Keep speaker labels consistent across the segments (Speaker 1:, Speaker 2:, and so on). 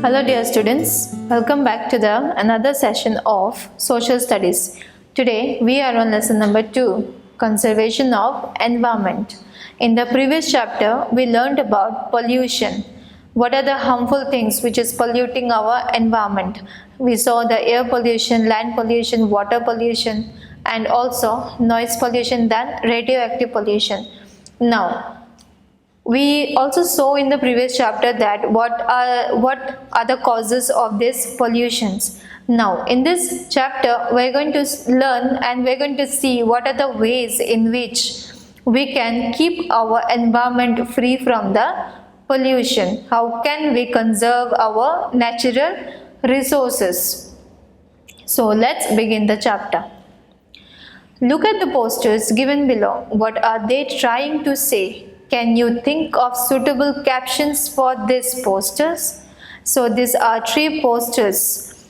Speaker 1: Hello dear students, welcome back to the another session of Social Studies. Today we are on lesson number 2, Conservation of Environment. In the previous chapter we learned about pollution. What are the harmful things which is polluting our environment? We saw the air pollution, land pollution, water pollution and also noise pollution, then radioactive pollution. Now we also saw in the previous chapter that what are the causes of these pollutions. Now in this chapter we are going to learn and we are going to see what are the ways in which we can keep our environment free from the pollution. How can we conserve our natural resources? So let's begin the chapter. Look at the posters given below. What are they trying to say? Can you think of suitable captions for these posters? So these are 3 posters.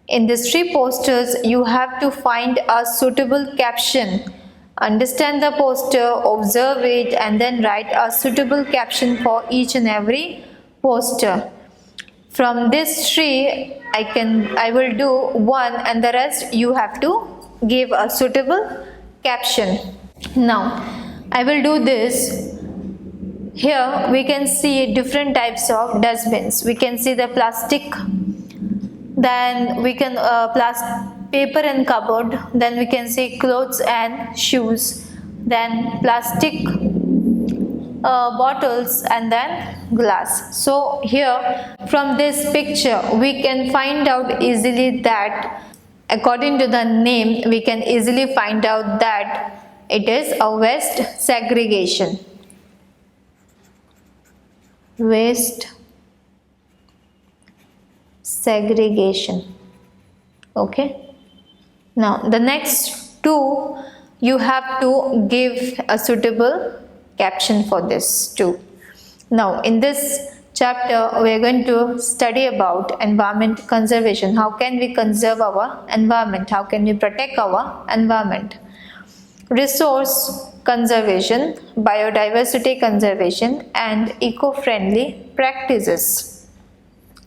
Speaker 1: In these 3 posters, you have to find a suitable caption. Understand the poster, observe it, and then write a suitable caption for each and every poster. From these 3, I will do one, and the rest you have to give a suitable caption. Now, I will do this. Here we can see different types of dustbins. We can see the plastic, then we can paper and cupboard, then we can see clothes and shoes, then plastic bottles, and then glass. So here from this picture we can find out easily that according to the name we can easily find out that it is a waste segregation. Waste segregation. Okay. Now the next 2 you have to give a suitable caption for this too. Now in this chapter we are going to study about environment conservation. How can we conserve our environment? How can we protect our environment? Resource conservation, biodiversity conservation, and eco-friendly practices.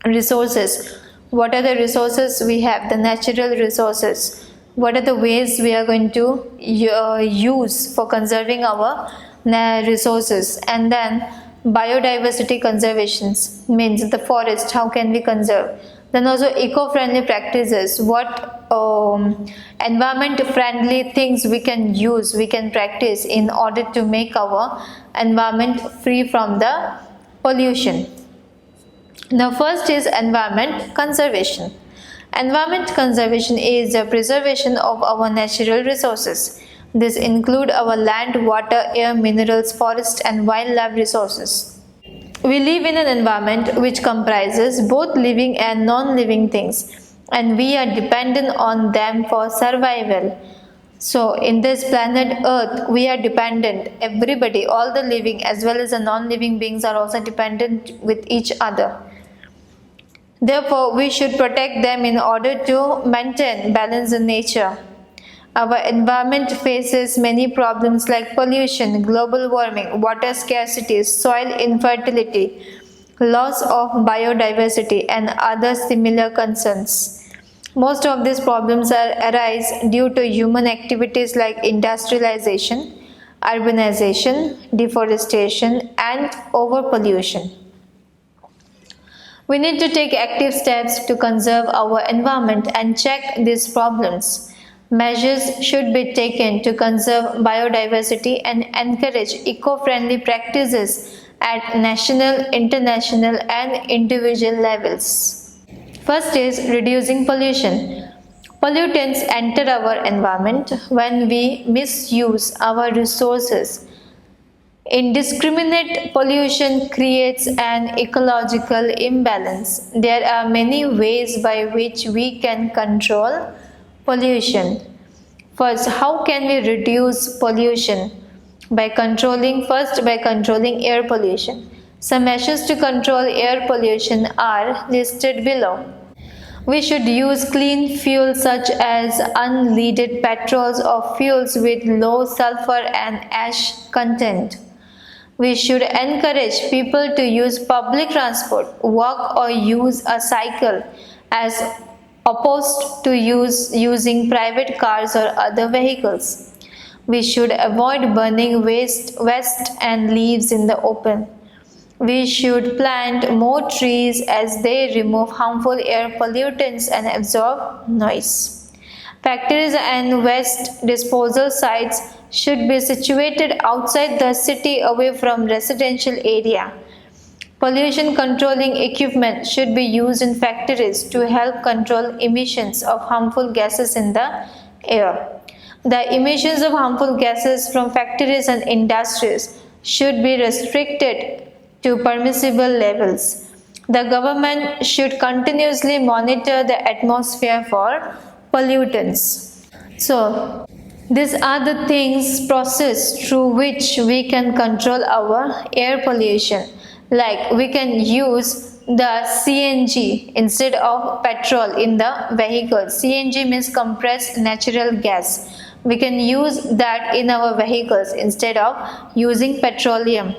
Speaker 1: Resources. What are the resources we have? The natural resources. What are the ways we are going to use for conserving our resources? And then biodiversity conservations means the forest. How can we conserve? Then also eco-friendly practices. What environment-friendly things we can use, we can practice in order to make our environment free from the pollution. Now first is environment conservation. Environment conservation is the preservation of our natural resources. This include our land, water, air, minerals, forest and wildlife resources. We live in an environment which comprises both living and non-living things, and we are dependent on them for survival. So in this planet Earth we are dependent. Everybody, all the living as well as the non-living beings are also dependent with each other. Therefore we should protect them in order to maintain balance in nature. Our environment faces many problems like pollution, global warming, water scarcity, soil infertility, loss of biodiversity and other similar concerns. Most of these problems arise due to human activities like industrialization, urbanization, deforestation and overpollution. We need to take active steps to conserve our environment and check these problems. Measures should be taken to conserve biodiversity and encourage eco-friendly practices at national, international and individual levels. First is reducing pollution. Pollutants enter our environment when we misuse our resources. Indiscriminate pollution creates an ecological imbalance. There are many ways by which we can control pollution. First, how can we reduce pollution? By controlling air pollution. Some measures to control air pollution are listed below. We should use clean fuels such as unleaded petrols or fuels with low sulfur and ash content. We should encourage people to use public transport, walk or use a cycle as opposed to using private cars or other vehicles. We should avoid burning waste and leaves in the open. We should plant more trees as they remove harmful air pollutants and absorb noise. Factories and waste disposal sites should be situated outside the city away from residential area. Pollution controlling equipment should be used in factories to help control emissions of harmful gases in the air. The emissions of harmful gases from factories and industries should be restricted to permissible levels. The government should continuously monitor the atmosphere for pollutants. So, these are the things, process through which we can control our air pollution. Like we can use the CNG instead of petrol in the vehicle. CNG means compressed natural gas. We can use that in our vehicles instead of using petroleum.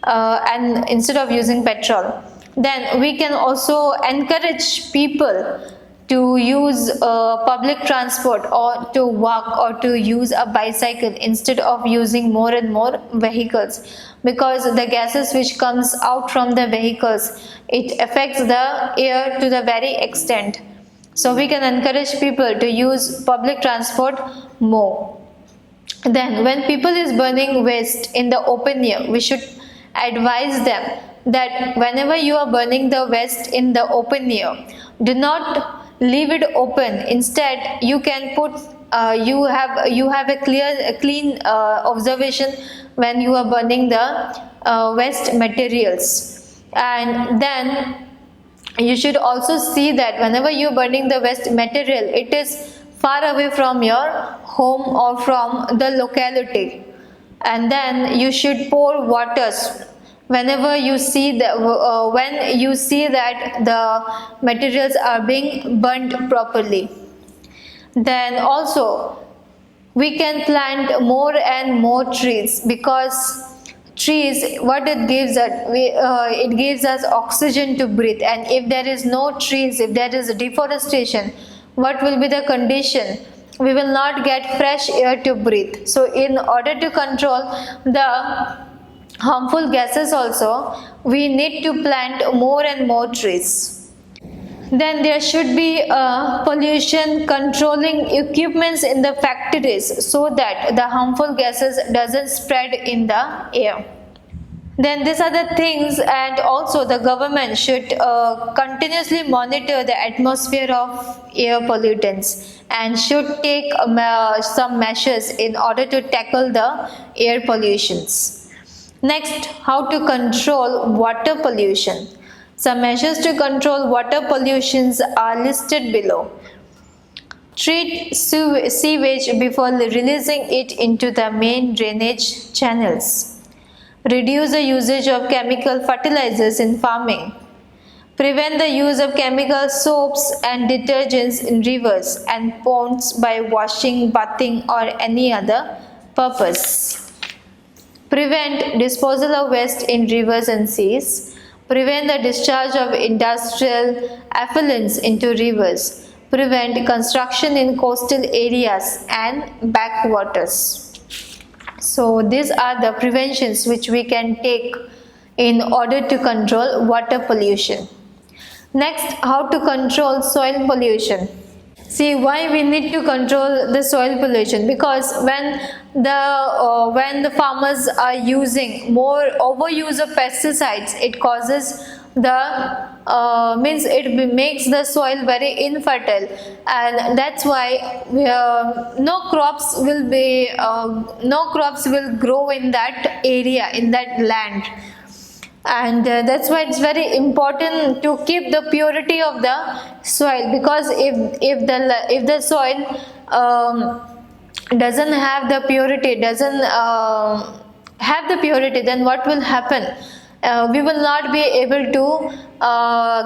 Speaker 1: And instead of using petrol, then we can also encourage people to use public transport or to walk or to use a bicycle instead of using more and more vehicles, because the gases which comes out from the vehicles, it affects the air to the very extent. So we can encourage people to use public transport more. Then when people is burning waste in the open air, we should advise them that whenever you are burning the waste in the open air, do not leave it open. Instead, you can put you have a clean observation when you are burning the waste materials. And then you should also see that whenever you are burning the waste material, it is far away from your home or from the locality. And then you should pour waters whenever you see that when you see that the materials are being burnt properly. Then also we can plant more and more trees, because trees, what it gives us, it gives us oxygen to breathe. And if there is no trees, if there is deforestation, what will be the condition? We will not get fresh air to breathe. So in order to control the harmful gases also, we need to plant more and more trees. Then there should be pollution controlling equipments in the factories so that the harmful gases doesn't spread in the air. Then these are the things, and also the government should continuously monitor the atmosphere of air pollutants and should take some measures in order to tackle the air pollutions. Next, how to control water pollution. Some measures to control water pollutions are listed below. Treat sewage before releasing it into the main drainage channels. Reduce the usage of chemical fertilizers in farming. Prevent the use of chemical soaps and detergents in rivers and ponds by washing, bathing or any other purpose. Prevent disposal of waste in rivers and seas. Prevent the discharge of industrial effluents into rivers. Prevent construction in coastal areas and backwaters. So these are the preventions which we can take in order to control water pollution. Next, how to control soil pollution. See, why we need to control the soil pollution? Because when the farmers are using more overuse of pesticides, it causes the makes the soil very infertile, and that's why no crops will grow in that area, in that land. And that's why it's very important to keep the purity of the soil, because if the soil doesn't have the purity, then what will happen? We will not be able to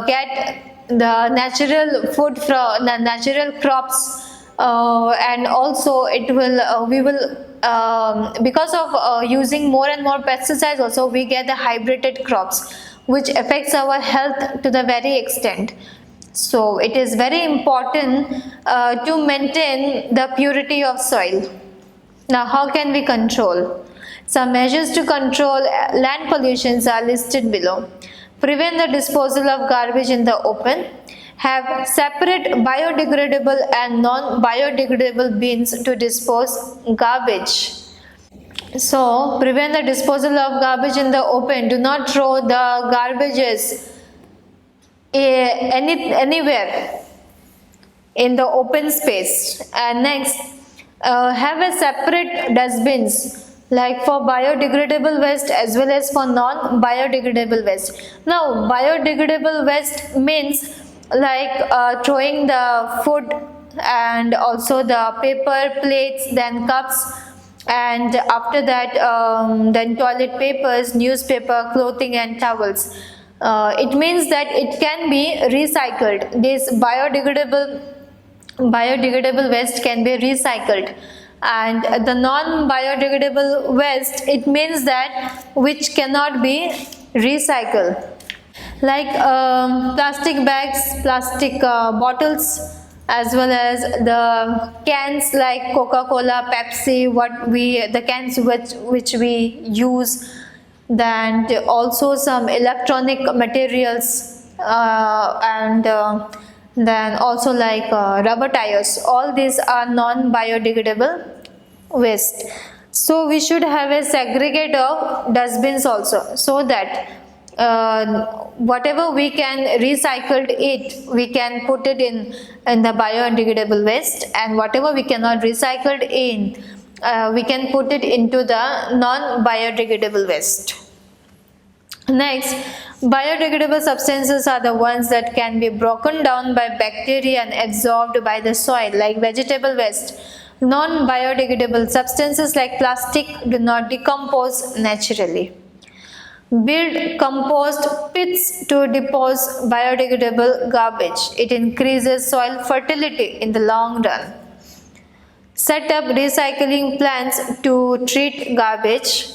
Speaker 1: get the natural food from the natural crops and also it will we will because of using more and more pesticides, also we get the hybrided crops, which affects our health to the very extent. So it is very important to maintain the purity of soil. Now, how can we control? Some measures to control land pollutions are listed below. Prevent the disposal of garbage in the open. Have separate biodegradable and non-biodegradable bins to dispose garbage. So, prevent the disposal of garbage in the open. Do not throw the garbages anywhere in the open space. And next, have a separate dustbins, like for biodegradable waste as well as for non-biodegradable waste. Now, biodegradable waste means like throwing the food and also the paper plates, then cups, and after that then toilet papers, newspaper, clothing and towels. It means that it can be recycled. This biodegradable waste can be recycled, and the non-biodegradable waste, it means that which cannot be recycled, like plastic bags, plastic bottles, as well as the cans like Coca-Cola, Pepsi, the cans which we use, then also some electronic materials, and then also like rubber tires. All these are non-biodegradable waste. So we should have a segregate of dustbins also, so that whatever we can recycle it, we can put it in the biodegradable waste, and whatever we cannot recycle in, we can put it into the non-biodegradable waste. Next, biodegradable substances are the ones that can be broken down by bacteria and absorbed by the soil, like vegetable waste. Non-biodegradable substances like plastic do not decompose naturally. Build compost pits to deposit biodegradable garbage. It increases soil fertility in the long run. Set up recycling plants to treat garbage.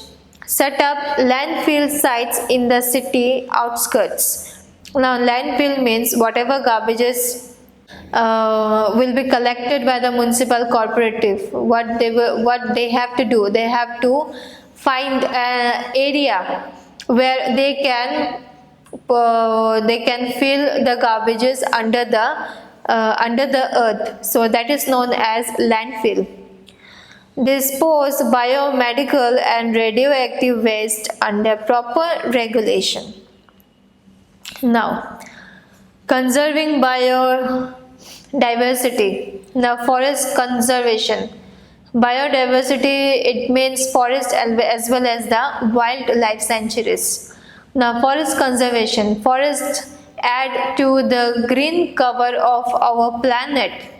Speaker 1: Set up landfill sites in the city outskirts. Now, landfill means whatever garbages will be collected by the municipal cooperative. What they have to do, they have to find an area where they can fill the garbages under the earth. So that is known as landfill. Dispose biomedical and radioactive waste under proper regulation. Now, conserving biodiversity. Now, forest conservation. Biodiversity, it means forest as well as the wildlife sanctuaries. Now, forest conservation. Forests add to the green cover of our planet.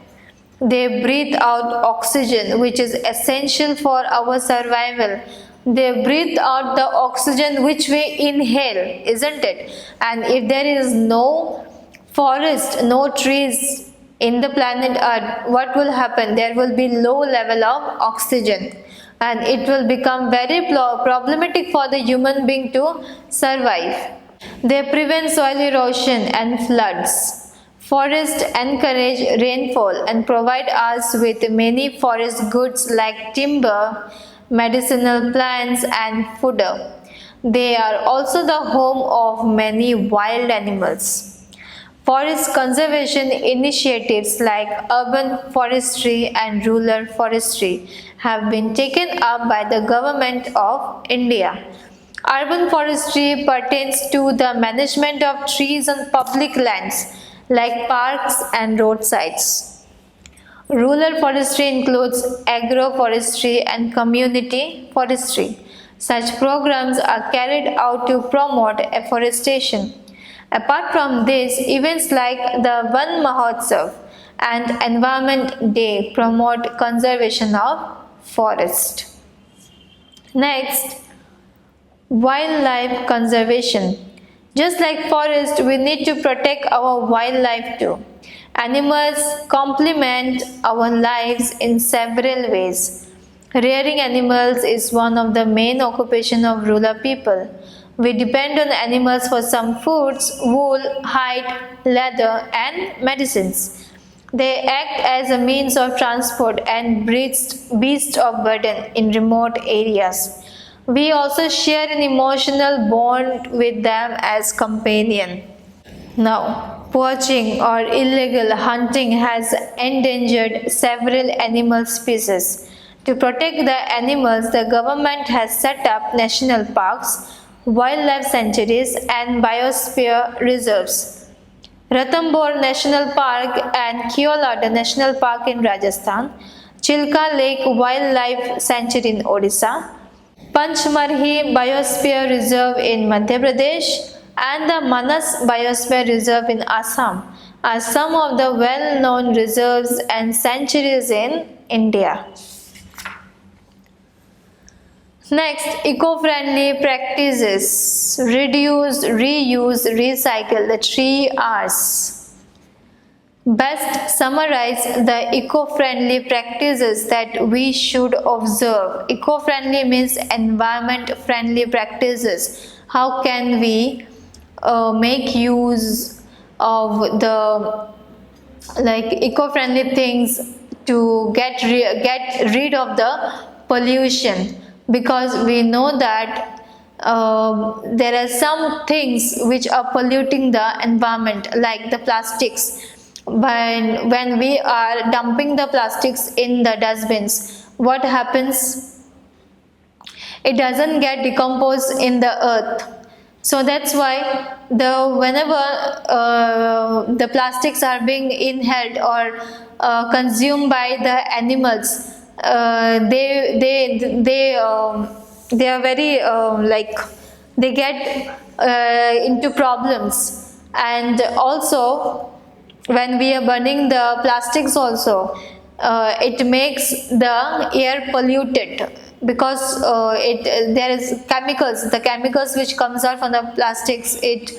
Speaker 1: They breathe out oxygen, which is essential for our survival. They breathe out the oxygen which we inhale, isn't it? And if there is no forest, no trees in the planet Earth, what will happen? There will be low level of oxygen, and it will become very problematic for the human being to survive. They prevent soil erosion and floods. Forests encourage rainfall and provide us with many forest goods like timber, medicinal plants and fodder. They are also the home of many wild animals. Forest conservation initiatives like urban forestry and rural forestry have been taken up by the Government of India. Urban forestry pertains to the management of trees on public lands like parks and roadsides. Rural forestry includes agroforestry and community forestry. Such programs are carried out to promote afforestation. Apart from this, events like the Van Mahotsav and Environment Day promote conservation of forest. Next, wildlife conservation. Just like forest, we need to protect our wildlife too. Animals complement our lives in several ways. Rearing animals is one of the main occupations of rural people. We depend on animals for some foods, wool, hide, leather, and medicines. They act as a means of transport and beasts of burden in remote areas. We also share an emotional bond with them as companion. Now, poaching or illegal hunting has endangered several animal species. To protect the animals, the government has set up national parks, wildlife sanctuaries, and biosphere reserves. Ranthambore National Park and Keolada National Park in Rajasthan, Chilka Lake Wildlife Sanctuary in Odisha, Panchmarhi Biosphere Reserve in Madhya Pradesh, and the Manas Biosphere Reserve in Assam are some of the well-known reserves and sanctuaries in India. Next, eco-friendly practices. Reduce, reuse, recycle, the 3 R's. Best summarize the eco-friendly practices that we should observe. Eco-friendly means environment-friendly practices. How can we make use of the eco-friendly things to get rid of the pollution? Because we know that there are some things which are polluting the environment, like the plastics. When we are dumping the plastics in the dustbins, what happens? It doesn't get decomposed in the earth. So that's why whenever the plastics are being inhaled or consumed by the animals, they are very they get into problems. And also, when we are burning the plastics also, it makes the air polluted, because there is the chemicals which comes out from the plastics, it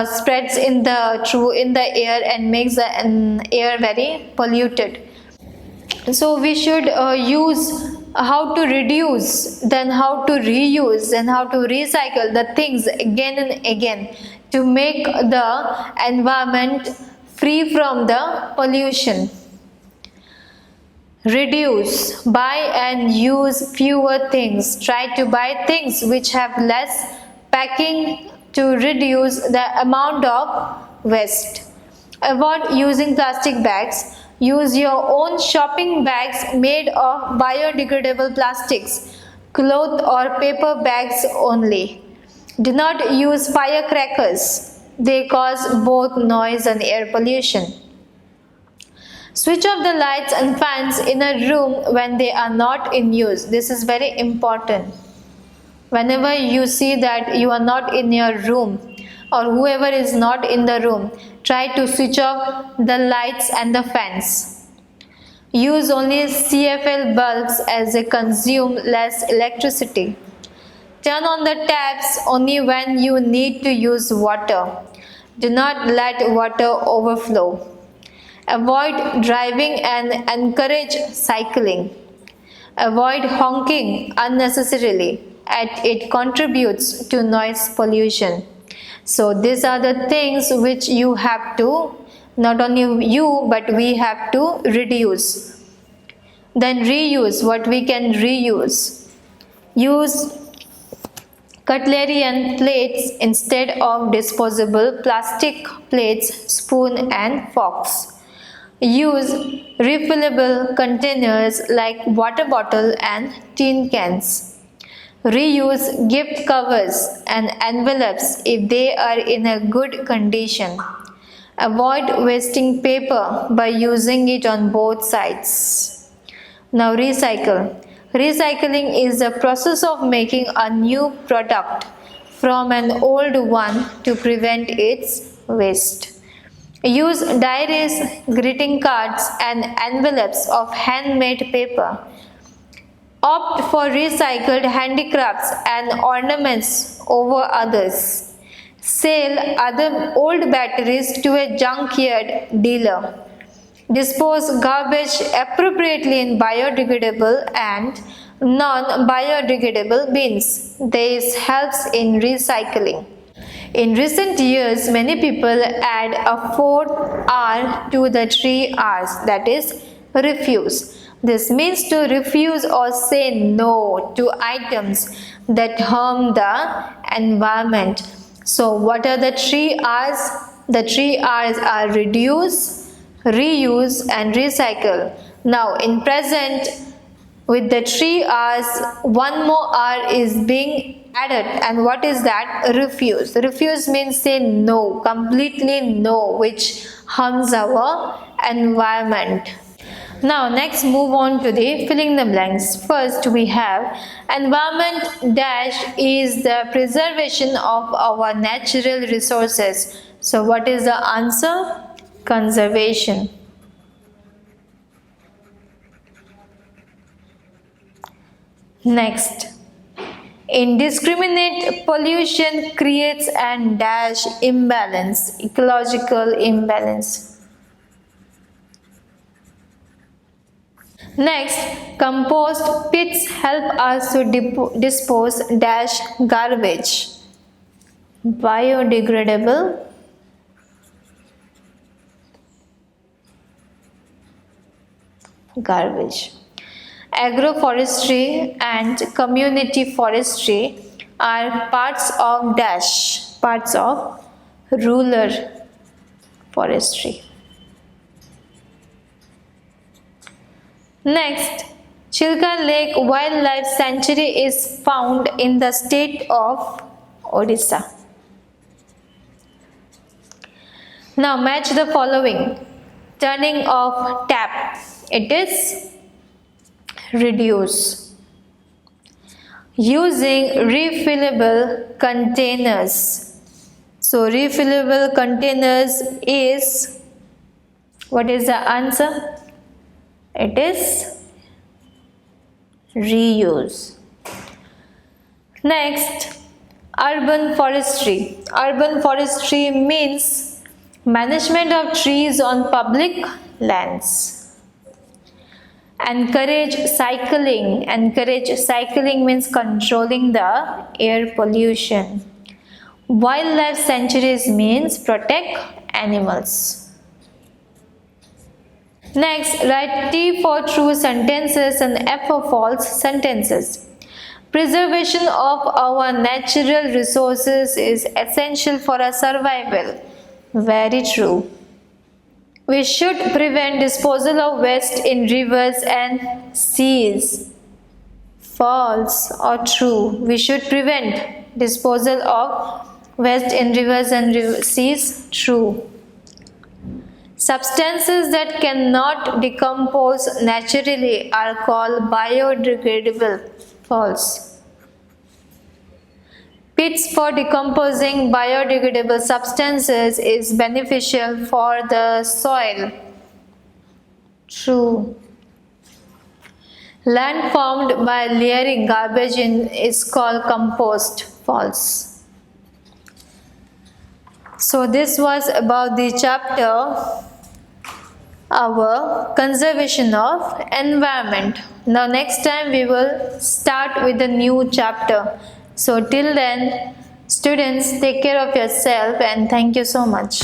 Speaker 1: spreads in the air and makes the air very polluted. So we should use how to reduce, then how to reuse, and how to recycle the things again and again to make the environment free from the pollution. Reduce, buy and use fewer things. Try to buy things which have less packing to reduce the amount of waste. Avoid using plastic bags. Use your own shopping bags made of biodegradable plastics, cloth or paper bags only. Do not use firecrackers. They cause both noise and air pollution. Switch off the lights and fans in a room when they are not in use. This is very important. Whenever you see that you are not in your room, or whoever is not in the room, try to switch off the lights and the fans. Use only CFL bulbs as they consume less electricity. Turn on the taps only when you need to use water. Do not let water overflow. Avoid driving and encourage cycling. Avoid honking unnecessarily, as it contributes to noise pollution. So these are the things which you have to, not only you, but we have to reduce. Then reuse, what we can reuse. Use cutlery and plates instead of disposable plastic plates, spoon and forks. Use refillable containers like water bottle and tin cans. Reuse gift covers and envelopes if they are in a good condition. Avoid wasting paper by using it on both sides. Now recycle. Recycling is the process of making a new product from an old one to prevent its waste. Use diaries, greeting cards and envelopes of handmade paper. Opt for recycled handicrafts and ornaments over others. Sell other old batteries to a junkyard dealer. dispose garbage appropriately in biodegradable and non-biodegradable bins. This helps in recycling. In recent years, many people add a fourth R to the three R's, that is, refuse. This means to refuse or say no to items that harm the environment. So, what are the three R's? The three R's are reduce, reuse, and recycle. Now, in present, with the three R's, one more R is being added, and what is that? Refuse. Refuse means say no, completely no, which harms our environment. Now next move on to the filling the blanks. First we have environment dash is the preservation of our natural resources. So what is the answer? Conservation. Next, indiscriminate pollution creates an dash imbalance, ecological imbalance. Next, compost pits help us to dispose dash garbage, biodegradable, garbage. Agroforestry and community forestry are parts of dash, parts of rural forestry. Next, Chilka Lake Wildlife Sanctuary is found in the state of Odisha. Now match the following. Turning off tap, it is reduce. Using refillable containers. So refillable containers is, what is the answer? It is reuse. Next, urban forestry. Urban forestry means management of trees on public lands. Encourage cycling. Encourage cycling means controlling the air pollution. Wildlife sanctuaries means protect animals. Next, write T for true sentences and F for false sentences. Preservation of our natural resources is essential for our survival. Very true. We should prevent disposal of waste in rivers and seas. False or true? We should prevent disposal of waste in rivers and seas. True. Substances that cannot decompose naturally are called biodegradable. False. Pits for decomposing biodegradable substances is beneficial for the soil. True. Land formed by layering garbage in is called compost. False. So this was about the chapter our conservation of environment. Now next time we will start with a new chapter. So till then, students, take care of yourself and thank you so much.